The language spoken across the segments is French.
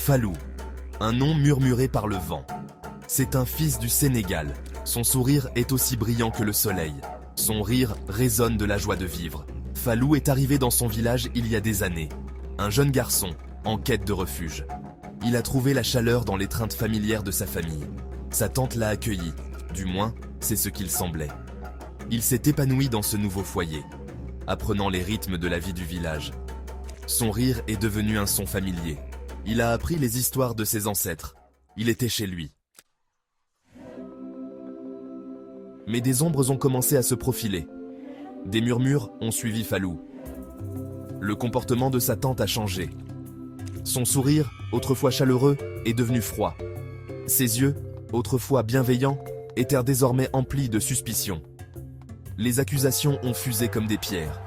Fallou, un nom murmuré par le vent. C'est un fils du Sénégal. Son sourire est aussi brillant que le soleil. Son rire résonne de la joie de vivre. Fallou est arrivé dans son village il y a des années. Un jeune garçon, en quête de refuge. Il a trouvé la chaleur dans l'étreinte familière de sa famille. Sa tante l'a accueilli, du moins, c'est ce qu'il semblait. Il s'est épanoui dans ce nouveau foyer, apprenant les rythmes de la vie du village. Son rire est devenu un son familier. Il a appris les histoires de ses ancêtres. Il était chez lui. Mais des ombres ont commencé à se profiler. Des murmures ont suivi Fallou. Le comportement de sa tante a changé. Son sourire, autrefois chaleureux, est devenu froid. Ses yeux, autrefois bienveillants, étaient désormais emplis de suspicion. Les accusations ont fusé comme des pierres,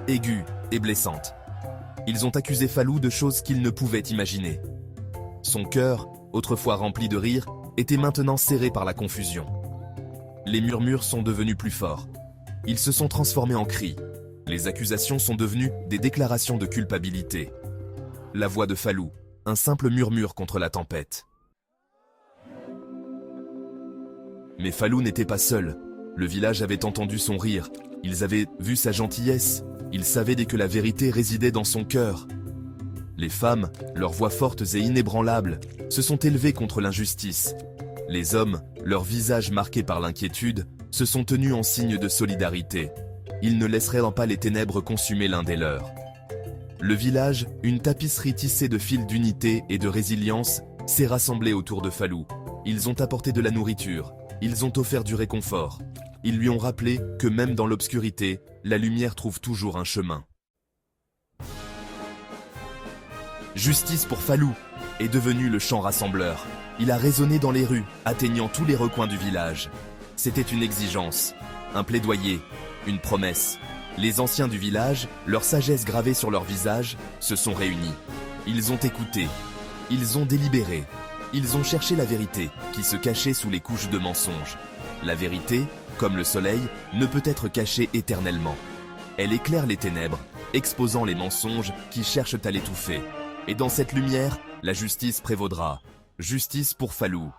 aiguës et blessantes. Ils ont accusé Fallou de choses qu'il ne pouvait imaginer. Son cœur, autrefois rempli de rire, était maintenant serré par la confusion. Les murmures sont devenus plus forts. Ils se sont transformés en cris. Les accusations sont devenues des déclarations de culpabilité. La voix de Fallou, un simple murmure contre la tempête. Mais Fallou n'était pas seul. Le village avait entendu son rire. Ils avaient vu sa gentillesse. Ils savaient dès que la vérité résidait dans son cœur. Les femmes, leurs voix fortes et inébranlables, se sont élevées contre l'injustice. Les hommes, leurs visages marqués par l'inquiétude, se sont tenus en signe de solidarité. Ils ne laisseraient pas les ténèbres consumer l'un des leurs. Le village, une tapisserie tissée de fils d'unité et de résilience, s'est rassemblé autour de Fallou. Ils ont apporté de la nourriture, ils ont offert du réconfort. Ils lui ont rappelé que même dans l'obscurité, la lumière trouve toujours un chemin. Justice pour Fallou est devenu le chant rassembleur. Il a résonné dans les rues, atteignant tous les recoins du village. C'était une exigence, un plaidoyer, une promesse. Les anciens du village, leur sagesse gravée sur leur visage, se sont réunis. Ils ont écouté, ils ont délibéré, ils ont cherché la vérité qui se cachait sous les couches de mensonges. La vérité, comme le soleil, ne peut être cachée éternellement. Elle éclaire les ténèbres, exposant les mensonges qui cherchent à l'étouffer. Et dans cette lumière, la justice prévaudra. Justice pour Fallou.